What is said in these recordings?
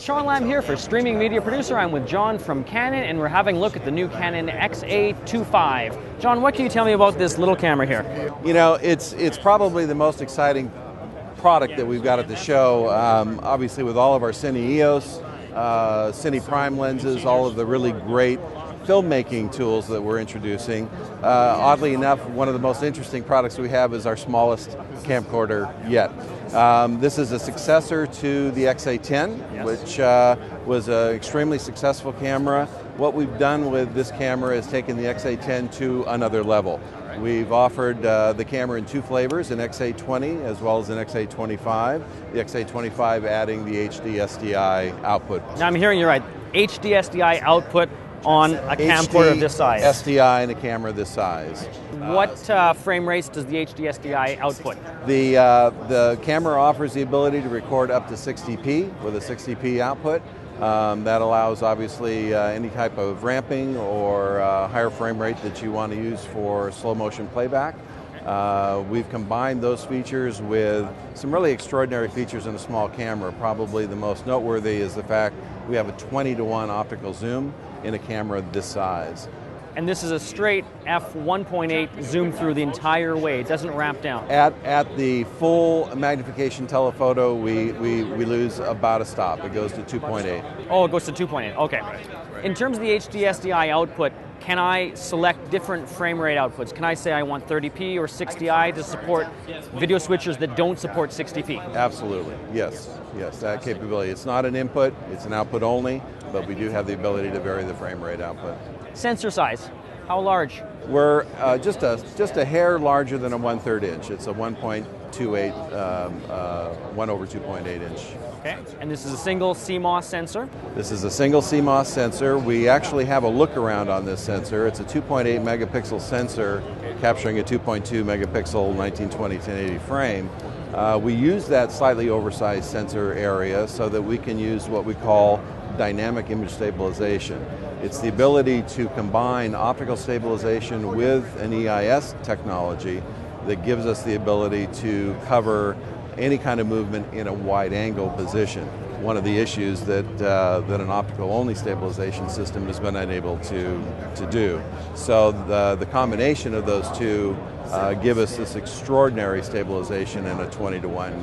Shawn Lamb here for Streaming Media Producer. I'm with John from Canon, and we're having a look at the new Canon XA25. John, what can you tell me about this little camera here? You know, it's probably the most exciting product that we've got at the show. Obviously, with all of our Cine EOS, Cine Prime lenses, all of the really great filmmaking tools that we're introducing. Oddly enough, one of the most interesting products we have is our smallest camcorder yet. This is a successor to the XA10, yes, which was an extremely successful camera. What we've done with this camera is taken the XA10 to another level. We've offered the camera in two flavors, an XA20 as well as an XA25. The XA25 adding the HD SDI output. Now I'm hearing you right, HD SDI output on a camcorder of this size. SDI and a camera this size. What frame rates does the HD SDI output? The camera offers the ability to record up to 60p with a 60p output. That allows obviously any type of ramping or higher frame rate that you want to use for slow motion playback. We've combined those features with some really extraordinary features in a small camera. Probably the most noteworthy is the fact we have a 20:1 optical zoom in a camera this size. And this is a straight f1.8 zoom through the entire way. It doesn't ramp down. At the full magnification telephoto, we lose about a stop. It goes to 2.8. Oh, it goes to 2.8. Okay. In terms of the HD SDI output, can I select different frame rate outputs? Can I say I want 30p or 60i to support video switchers that don't support 60p? Absolutely, yes, that capability. It's not an input, it's an output only, but we do have the ability to vary the frame rate output. Sensor size, how large? We're just a hair larger than a 1/3 inch. It's a 1.28, 1/2.8 inch. Okay, and this is a single CMOS sensor? This is a single CMOS sensor. We actually have a look around on this sensor. It's a 2.8 megapixel sensor capturing a 2.2 megapixel 1920-1080 frame. We use that slightly oversized sensor area so that we can use what we call dynamic image stabilization. It's the ability to combine optical stabilization with an EIS technology that gives us the ability to cover any kind of movement in a wide angle position. One of the issues that an optical only stabilization system has been unable to do. So the combination of those two give us this extraordinary stabilization in a 20:1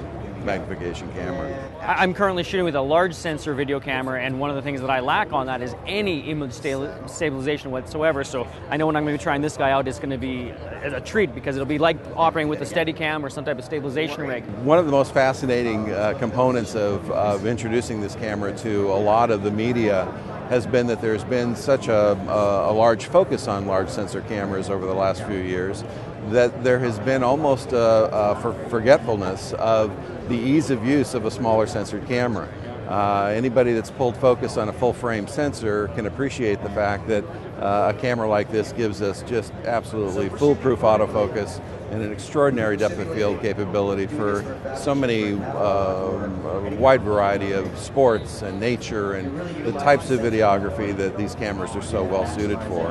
magnification camera. I'm currently shooting with a large sensor video camera, and one of the things that I lack on that is any image stabilization whatsoever. So I know when I'm going to be trying this guy out, it's going to be a treat because it'll be like operating with a Steadicam or some type of stabilization rig. One of the most fascinating components of introducing this camera to a lot of the media has been that there's been such a large focus on large sensor cameras over the last few years that there has been almost a forgetfulness of the ease of use of a smaller sensored camera. Anybody that's pulled focus on a full frame sensor can appreciate the fact that a camera like this gives us just absolutely foolproof autofocus and an extraordinary depth of field capability for so many wide variety of sports and nature and the types of videography that these cameras are so well suited for.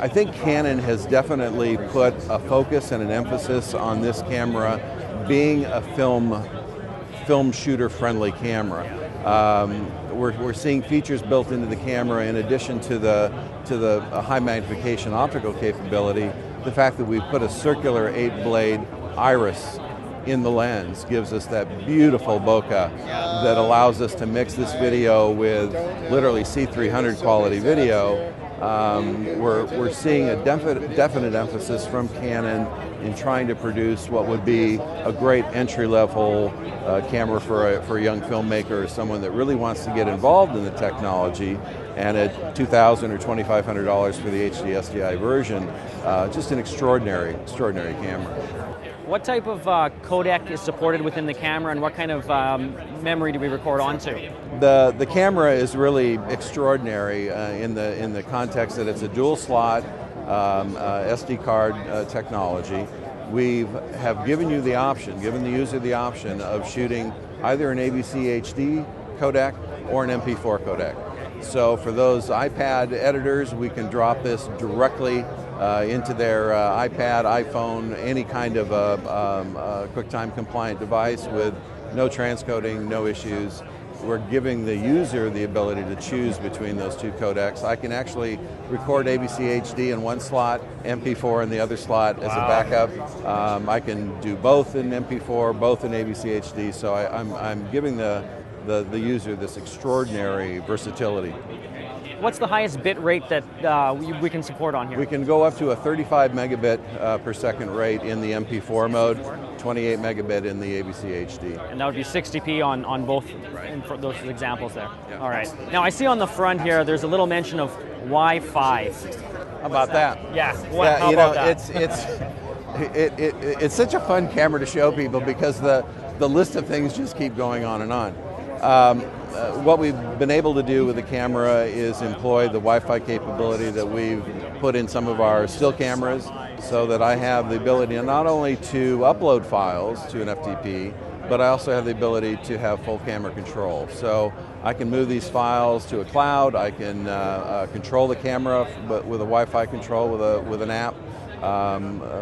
I think Canon has definitely put a focus and an emphasis on this camera being a film shooter friendly camera. We're seeing features built into the camera in addition to the high magnification optical capability. The fact that we've put a circular 8-blade iris in the lens gives us that beautiful bokeh that allows us to mix this video with literally C300 quality video. We're seeing a definite emphasis from Canon in trying to produce what would be a great entry-level camera for a young filmmaker or someone that really wants to get involved in the technology. And at $2,000 or $2,500 for the HD SDI version, just an extraordinary camera. What type of codec is supported within the camera, and what kind of memory do we record onto? The camera is really extraordinary in the context that it's a dual slot SD card technology. We have given the user the option of shooting either an ABC HD codec or an MP4 codec. So for those iPad editors, we can drop this directly into their iPad, iPhone, any kind of QuickTime compliant device with no transcoding, no issues. we're giving the user the ability to choose between those two codecs. I can actually record ABC HD in one slot, MP4 in the other slot as a backup. I can do both in MP4, both in ABC HD, so I'm giving the user this extraordinary versatility. What's the highest bit rate that we can support on here? We can go up to a 35 megabit per second rate in the MP4 mode, 28 megabit in the ABC HD. And that would be 60p on both those examples there. Yeah. All right. Now I see on the front here, there's a little mention of Wi-Fi. How about that? Yeah. How about that? It's such a fun camera to show people because the list of things just keep going on and on. What we've been able to do with the camera is employ the Wi-Fi capability that we've put in some of our still cameras, so that I have the ability not only to upload files to an FTP, but I also have the ability to have full camera control. So I can move these files to a cloud, I can control the camera with a Wi-Fi control with an app.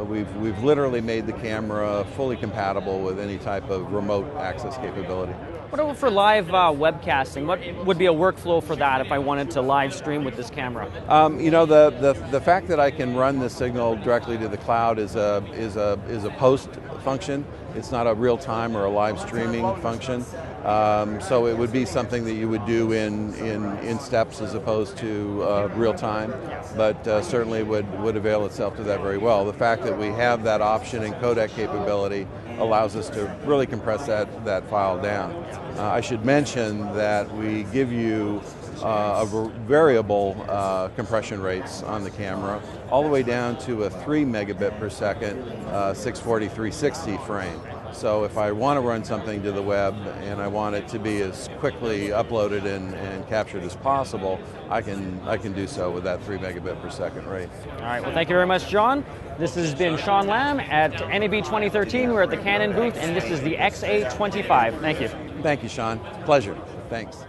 We've literally made the camera fully compatible with any type of remote access capability. What about for live webcasting? What would be a workflow for that if I wanted to live stream with this camera? You know, the fact that I can run the signal directly to the cloud is a post function. It's not a real time or a live streaming function. So it would be something that you would do in steps as opposed to real time, but certainly would avail itself to that very well. The fact that we have that option in codec capability allows us to really compress that file down. I should mention that we give you variable compression rates on the camera, all the way down to a 3 megabit per second 640-360 frame. So if I want to run something to the web and I want it to be as quickly uploaded and captured as possible, I can do so with that 3 megabit per second rate. All right, well thank you very much, John. This has been Shawn Lamb at NAB 2013. We're at the Canon booth, and this is the XA25. Thank you. Thank you, Shawn. Pleasure. Thanks.